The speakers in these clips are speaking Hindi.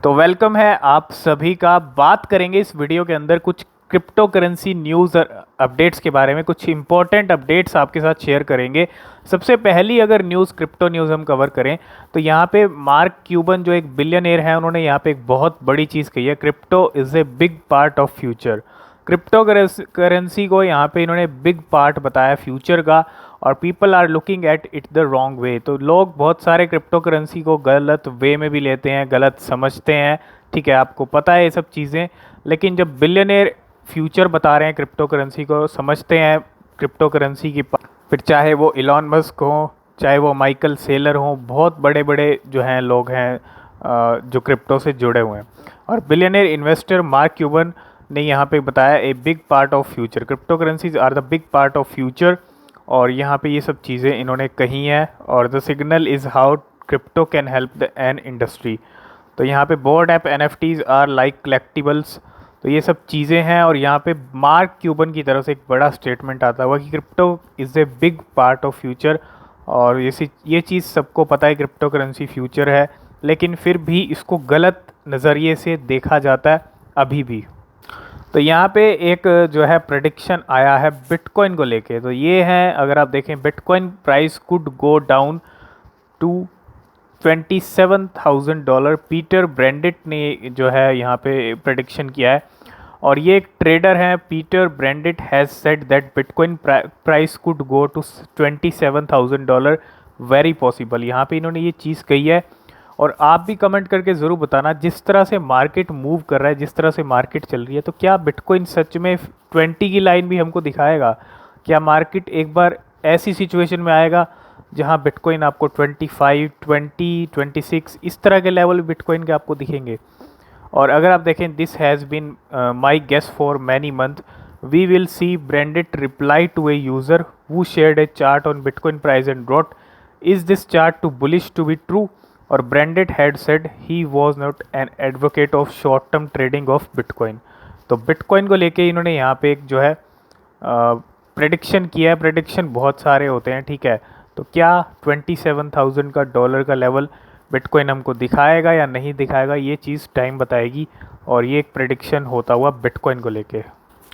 तो वेलकम है आप सभी का। बात करेंगे इस वीडियो के अंदर कुछ क्रिप्टो करेंसी न्यूज़ और अपडेट्स के बारे में। कुछ इंपॉर्टेंट अपडेट्स आपके साथ शेयर करेंगे। सबसे पहली अगर न्यूज़ क्रिप्टो न्यूज़ हम कवर करें तो यहाँ पे मार्क क्यूबन जो एक बिलियनियर है, उन्होंने यहाँ पे एक बहुत बड़ी चीज़ कही है, crypto is a big part of future. Crypto currency को यहाँ पे इन्होंने बिग पार्ट बताया फ्यूचर का, और people are looking at it the wrong way. तो लोग बहुत सारे क्रिप्टो करेंसी को गलत वे में भी लेते हैं, गलत समझते हैं। ठीक है, आपको पता है ये सब चीज़ें, लेकिन जब बिलियनियर फ्यूचर बता रहे हैं क्रिप्टो करेंसी को, समझते हैं क्रिप्टो करेंसी की। फिर चाहे वो इलॉन मस्क हो, चाहे वो माइकल सेलर हो, बहुत बड़े बड़े जो हैं लोग हैं जो क्रिप्टो से जुड़े हुए हैं। और बिलियनियर इन्वेस्टर मार्क क्यूबन ने यहाँ पे बताया a big part of future, crypto currencies are the big part of future. और यहाँ पे ये सब चीज़ें इन्होंने कही हैं। और the signal is how crypto can help the an industry. तो यहाँ पे bored ape NFTs are like collectibles. तो ये सब चीज़ें हैं। और यहाँ पे मार्क क्यूबन की तरफ से एक बड़ा स्टेटमेंट आता हुआ कि crypto is a big part of future. और ये चीज़ सबको पता है, क्रिप्टो करेंसी फ्यूचर है, लेकिन फिर भी इसको गलत नज़रिए से देखा जाता है अभी भी। तो यहाँ पे एक जो है प्रेडिक्शन आया है बिटकॉइन को लेके। तो ये है, अगर आप देखें, bitcoin price could go down to $27,000। Peter Brandt ने जो है यहाँ पे प्रेडिक्शन किया है। और ये एक ट्रेडर हैं, Peter Brandt has said that bitcoin price could go to $27,000 very possible. यहाँ पे इन्होंने ये चीज़ कही है। और आप भी कमेंट करके ज़रूर बताना, जिस तरह से मार्केट मूव कर रहा है, जिस तरह से मार्केट चल रही है, तो क्या बिटकॉइन सच में 20 की लाइन भी हमको दिखाएगा? क्या मार्केट एक बार ऐसी सिचुएशन में आएगा जहां बिटकॉइन आपको 25, 20, 26 इस तरह के लेवल बिटकॉइन के आपको दिखेंगे? और अगर आप देखें, this has been my guess for many month, we will see Brandt reply to a user who shared a chart on Bitcoin price and wrote, is this chart too bullish to be true? और Brandt had said he was not an advocate of short term trading of Bitcoin. तो बिटकॉइन को लेके इन्होंने यहाँ पे एक जो है प्रेडिक्शन किया है। प्रेडिक्शन बहुत सारे होते हैं, ठीक है। तो क्या 27,000 का डॉलर का लेवल बिटकॉइन हमको दिखाएगा या नहीं दिखाएगा, ये चीज़ टाइम बताएगी। और ये एक प्रेडिक्शन होता हुआ बिटकॉइन को लेके।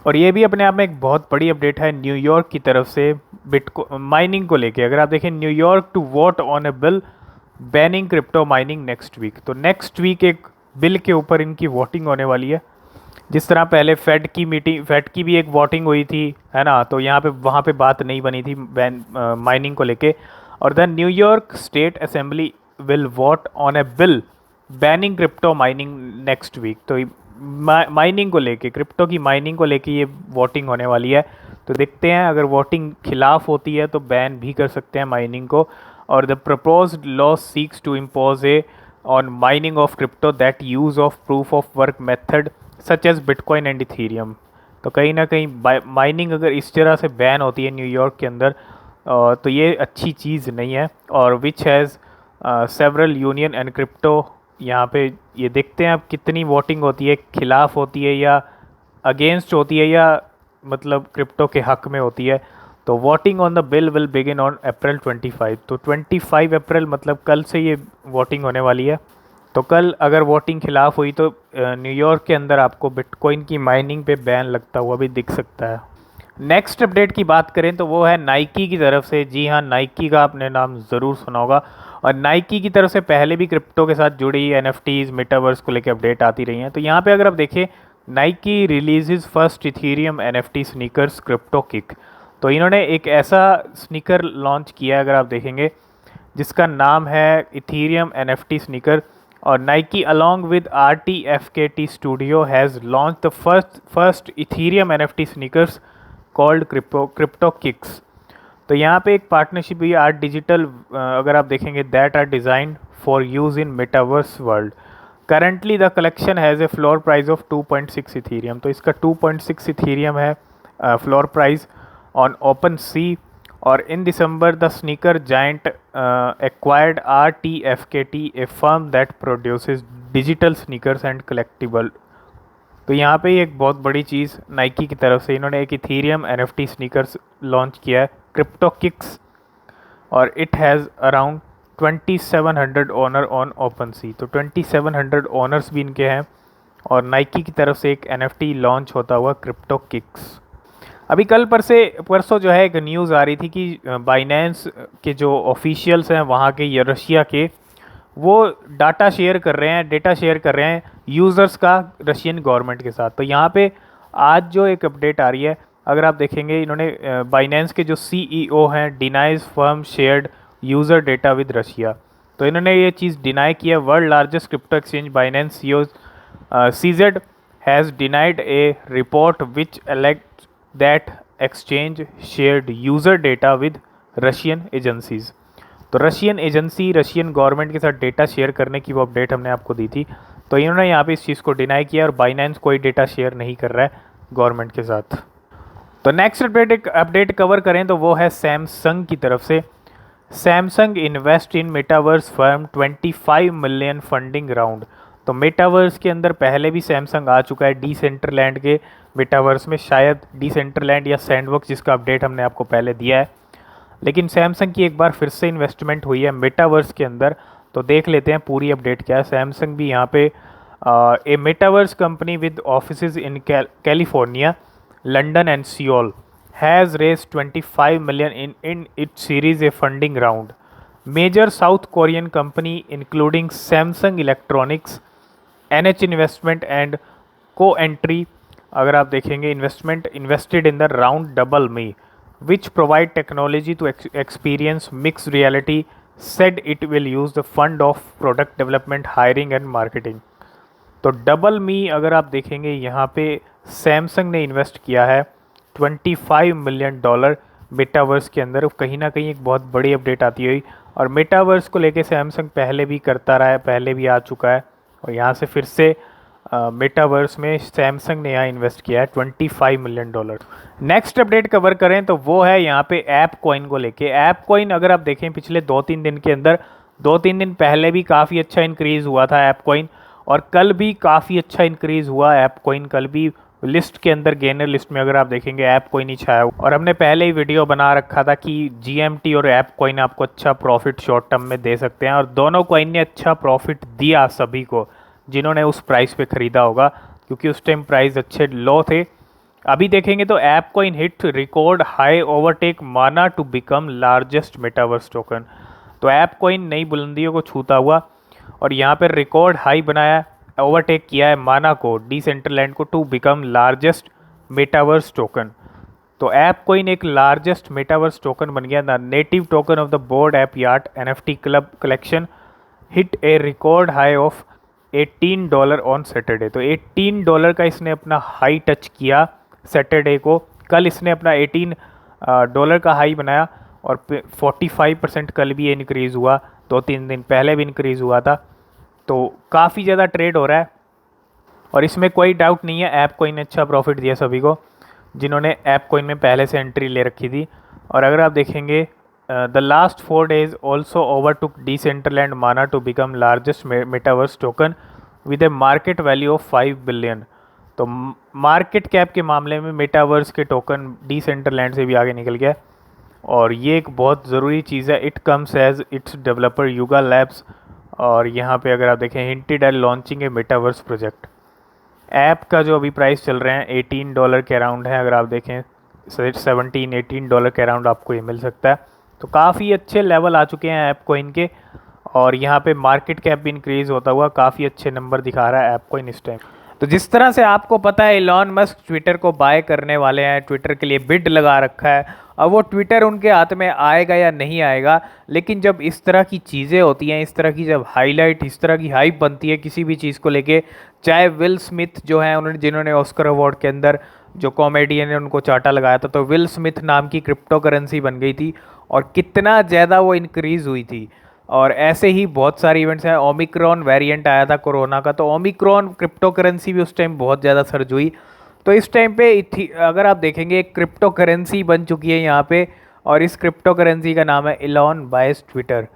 और ये भी अपने आप में एक बहुत बड़ी अपडेट है न्यूयॉर्क की तरफ से बिटकॉइन माइनिंग को लेके। अगर आप देखें, New York to vote on a bill banning crypto mining next week. तो नेक्स्ट वीक एक बिल के ऊपर इनकी वोटिंग होने वाली है। जिस तरह पहले फेड की भी एक वोटिंग हुई थी, है ना, तो यहाँ पे वहाँ पे बात नहीं बनी थी माइनिंग को लेके। और the New York state assembly will vote on a bill banning crypto mining next week. तो माइनिंग को लेके, क्रिप्टो की माइनिंग को लेके ये वोटिंग होने वाली है। तो देखते हैं, अगर वोटिंग खिलाफ होती है तो बैन भी कर सकते हैं माइनिंग को। और the proposed law seeks to impose a on mining of crypto that use of proof of work method such as Bitcoin and Ethereum. तो कहीं ना कहीं माइनिंग अगर इस तरह से बैन होती है न्यूयॉर्क के अंदर, तो ये अच्छी चीज़ नहीं है। और which has several union and crypto. यहाँ पे ये देखते हैं अब कितनी वोटिंग होती है, खिलाफ होती है या अगेंस्ट होती है, या मतलब क्रिप्टो के हक में होती है। तो voting on the bill will begin on April 25। तो 25 अप्रैल मतलब कल से ये वोटिंग होने वाली है। तो कल अगर वोटिंग खिलाफ हुई तो न्यूयॉर्क के अंदर आपको बिटकॉइन की माइनिंग पे बैन लगता हुआ भी दिख सकता है। नेक्स्ट अपडेट की बात करें तो वो है नाइकी की तरफ से। जी हाँ, नाइकी का आपने नाम ज़रूर सुना होगा। और नाइकी की तरफ से पहले भी क्रिप्टो के साथ जुड़ी NFTs मेटावर्स को लेकर अपडेट आती रही हैं। तो यहाँ पे अगर आप देखें, Nike releases first Ethereum NFT sneakers crypto kick. तो इन्होंने एक ऐसा स्नीकर लॉन्च किया है, अगर आप देखेंगे, जिसका नाम है इथीरियम NFT स्नीकर। और Nike along with RTFKT studio has launch the first Ethereum NFT sneakers called crypto kicks. तो यहाँ पे एक पार्टनरशिप हुई आर्ट डिजिटल, अगर आप देखेंगे, that are designed for use in metaverse world. Currently the collection has a floor price of 2.6 Ethereum. तो इसका 2.6 इथीरियम है फ्लोर प्राइस on OpenSea। और in December the sneaker giant acquired RTFKT, a firm that produces digital sneakers and collectible। तो यहाँ पे एक बहुत बड़ी चीज़ नाइकी की तरफ से, इन्होंने एक इथीरियम NFT स्नीकर्स लॉन्च किया है, क्रिप्टो किक्स। और it has around 2700 owner on OpenSea. तो 2700 ऑनर्स भी इनके हैं। और नाइकी की तरफ से एक NFT लॉन्च होता हुआ क्रिप्टो किक्स। अभी कल परसों जो है एक न्यूज़ आ रही थी कि बाइनेंस के जो ऑफिशियल्स हैं वहाँ के या रशिया के, वो डेटा शेयर कर रहे हैं यूज़र्स का रशियन गवर्नमेंट के साथ। तो यहाँ पे आज जो एक अपडेट आ रही है, अगर आप देखेंगे, इन्होंने बाइनेंस के जो CEO हैं denies firm shared user data with Russia. तो इन्होंने ये चीज़ डिनाई किया। World largest crypto exchange Binance CEO CZ has denied a report which alleged that exchange shared user data with Russian agencies। तो रशियन एजेंसी रशियन गवर्नमेंट के साथ डेटा शेयर करने की वो अपडेट हमने आपको दी थी। तो इन्होंने यहाँ पे इस चीज़ को डिनाई किया और बाइनेंस कोई डेटा शेयर नहीं कर रहा है गवर्नमेंट के साथ। तो नेक्स्ट अपडेट कवर करें तो वो है सैमसंग की तरफ से। Samsung invest in metaverse firm 25 million funding round. तो मेटावर्स के अंदर पहले भी सैमसंग आ चुका है डीसेंट्रलैंड के मेटावर्स में, शायद डीसेंट्रलैंड या सैंडबॉक्स, जिसका अपडेट हमने आपको पहले दिया है। लेकिन सैमसंग की एक बार फिर से इन्वेस्टमेंट हुई है मेटावर्स के अंदर। तो देख लेते हैं पूरी अपडेट क्या है। सैमसंग भी यहाँ पे a metaverse company with offices in California, London and Seoul has raised 25 million in its series A funding round. Major South Korean company including Samsung Electronics, NH Investment and Co-Entry, अगर आप देखेंगे investment invested in the round double me which provide technology to experience mixed reality, said it will use the fund of product development, hiring and marketing। तो डबल मी अगर आप देखेंगे यहाँ पे सैमसंग ने इन्वेस्ट किया है $25 मिलियन मेटावर्स के अंदर। कहीं ना कहीं एक बहुत बड़ी अपडेट आती हुई, और मेटावर्स को लेके सैमसंग पहले भी करता रहा है, पहले भी आ चुका है, और यहाँ से फिर से मेटावर्स में सैमसंग ने यहाँ इन्वेस्ट किया है $25 मिलियन। नेक्स्ट अपडेट कवर करें तो वो है यहाँ पे ऐप कॉइन को लेके। ऐप कॉइन अगर आप देखें पिछले 2-3 दिन के अंदर, 2-3 दिन पहले भी काफ़ी अच्छा इंक्रीज़ हुआ था ऐप कॉइन, और कल भी काफ़ी अच्छा इंक्रीज़ हुआ ऐप कॉइन। कल भी लिस्ट के अंदर गेनर लिस्ट में अगर आप देखेंगे ऐप कॉइन ही छाया हुआ। और हमने पहले ही वीडियो बना रखा था कि GMT और ऐप कॉइन आपको अच्छा प्रॉफिट शॉर्ट टर्म में दे सकते हैं, और दोनों कॉइन ने अच्छा प्रॉफिट दिया सभी को जिन्होंने उस प्राइस पे ख़रीदा होगा, क्योंकि उस टाइम प्राइस अच्छे लो थे। अभी देखेंगे तो ApeCoin hit record high, overtake Mana to become largest metaverse token. तो ऐप कॉइन नई बुलंदियों को छूता हुआ और यहाँ पर रिकॉर्ड हाई बनाया, ओवरटेक किया है माना को, डीसेंट्रलैंड को, to become largest metaverse token. तो ऐप कॉइन एक लार्जेस्ट मेटावर्स टोकन बन गया। The native token of the Bored Ape Yacht NFT club collection hit a record high of $18 on Saturday. तो $18 का इसने अपना हाई टच किया सैटरडे को। कल इसने अपना $18 का हाई बनाया, और 45% कल भी ये इंक्रीज़ हुआ, 2-3 दिन पहले भी इंक्रीज़ हुआ था। तो काफ़ी ज़्यादा ट्रेड हो रहा है, और इसमें कोई डाउट नहीं है ऐप कॉइन ने अच्छा प्रॉफिट दिया सभी को जिन्होंने ऐप कॉइन में पहले से एंट्री ले रखी थी। और अगर आप देखेंगे the last 4 days also overtook Decentraland Mana to become largest metaverse token with a market value of 5 billion. तो मार्केट कैप के मामले में मेटावर्स के टोकन डीसेंट्रलैंड से भी आगे निकल गया, और ये एक बहुत ज़रूरी चीज़ है। It comes as its developer Yuga Labs, और यहाँ पे अगर आप देखें hinted at launching a metaverse project. Ape का जो अभी प्राइस चल रहे हैं $18 के अराउंड है, अगर आप देखें 17-18 के अराउंड आपको ये मिल सकता है। तो काफ़ी अच्छे लेवल आ चुके हैं ऐप कॉइन के, और यहाँ पे मार्केट कैप भी इंक्रीज़ होता हुआ काफ़ी अच्छे नंबर दिखा रहा है ऐप कॉइन इस टाइम। तो जिस तरह से आपको पता है इलॉन मस्क ट्विटर को बाय करने वाले हैं, ट्विटर के लिए बिड लगा रखा है। अब वो ट्विटर उनके हाथ में आएगा या नहीं आएगा, लेकिन जब इस तरह की चीज़ें होती हैं, इस तरह की जब हाईलाइट, इस तरह की हाइप बनती है किसी भी चीज़ को लेके, चाहे विल स्मिथ जो है उन्होंने जिन्होंने ऑस्कर अवार्ड के अंदर जो कॉमेडियन ने उनको चाटा लगाया था, तो विल स्मिथ नाम की क्रिप्टो करेंसी बन गई थी, और कितना ज़्यादा वो इंक्रीज़ हुई थी। और ऐसे ही बहुत सारे इवेंट्स हैं। ओमिक्रॉन वेरिएंट आया था कोरोना का, तो ओमिक्रॉन क्रिप्टो करेंसी भी उस टाइम बहुत ज़्यादा सर्ज हुई। तो इस टाइम पे अगर आप देखेंगे एक क्रिप्टो करेंसी बन चुकी है यहाँ पे, और इस क्रिप्टो करेंसी का नाम है इलॉन बायस ट्विटर।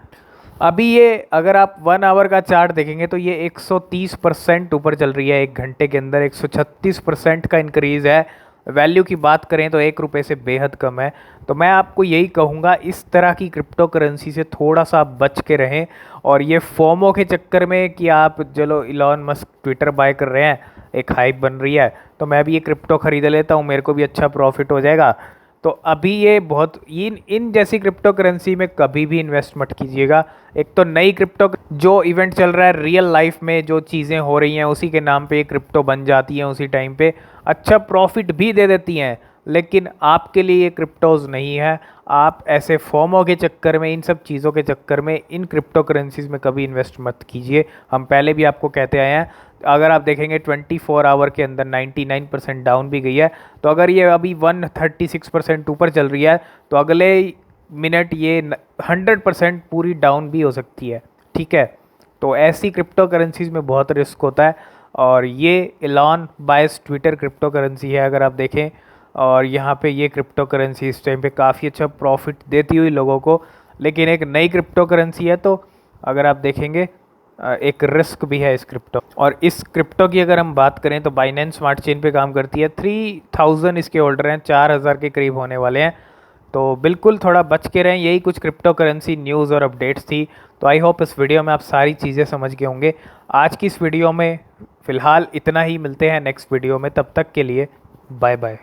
अभी ये अगर आप 1 आवर का चार्ट देखेंगे तो ये 130% ऊपर चल रही है एक घंटे के अंदर, 136% का इंक्रीज़ है वैल्यू की बात करें तो 1 रुपये से बेहद कम है। तो मैं आपको यही कहूँगा, इस तरह की क्रिप्टो करेंसी से थोड़ा सा आप बच के रहें। और ये फोमो के चक्कर में कि आप चलो इलॉन मस्क ट्विटर बाय कर रहे हैं, एक हाइप बन रही है, तो मैं भी ये क्रिप्टो खरीद लेता हूँ, मेरे को भी अच्छा प्रॉफिट हो जाएगा। तो अभी ये बहुत इन जैसी क्रिप्टो करेंसी में कभी भी इन्वेस्ट मत कीजिएगा। एक तो नई क्रिप्टो जो इवेंट चल रहा है रियल लाइफ में, जो चीज़ें हो रही हैं उसी के नाम पे ये क्रिप्टो बन जाती हैं उसी टाइम पे, अच्छा प्रॉफिट भी दे देती हैं, लेकिन आपके लिए ये क्रिप्टोज नहीं है। आप ऐसे फोमो के चक्कर में, इन सब चीज़ों के चक्कर में इन क्रिप्टो करेंसीज में कभी इन्वेस्ट मत कीजिए। हम पहले भी आपको कहते आए हैं, अगर आप देखेंगे 24 आवर के अंदर 99% डाउन भी गई है, तो अगर ये अभी 136% ऊपर चल रही है, तो अगले मिनट ये 100% पूरी डाउन भी हो सकती है। ठीक है, तो ऐसी क्रिप्टो करेंसीज में बहुत रिस्क होता है। और ये एलॉन बायस ट्विटर क्रिप्टो करेंसी है अगर आप देखें, और यहाँ पे ये क्रिप्टो करेंसी इस टाइम पे काफ़ी अच्छा प्रॉफिट देती हुई लोगों को, लेकिन एक नई क्रिप्टो करेंसी है, तो अगर आप देखेंगे एक रिस्क भी है इस क्रिप्टो। और इस क्रिप्टो की अगर हम बात करें तो बाइनेंस स्मार्ट चेन पे काम करती है। 3000 इसके होल्डर हैं, 4000 के करीब होने वाले हैं। तो बिल्कुल थोड़ा बच के रहें। यही कुछ क्रिप्टो करेंसी न्यूज़ और अपडेट्स थी। तो आई होप इस वीडियो में आप सारी चीज़ें समझ गए होंगे। आज की इस वीडियो में फ़िलहाल इतना ही, मिलते हैं नेक्स्ट वीडियो में, तब तक के लिए बाय बाय।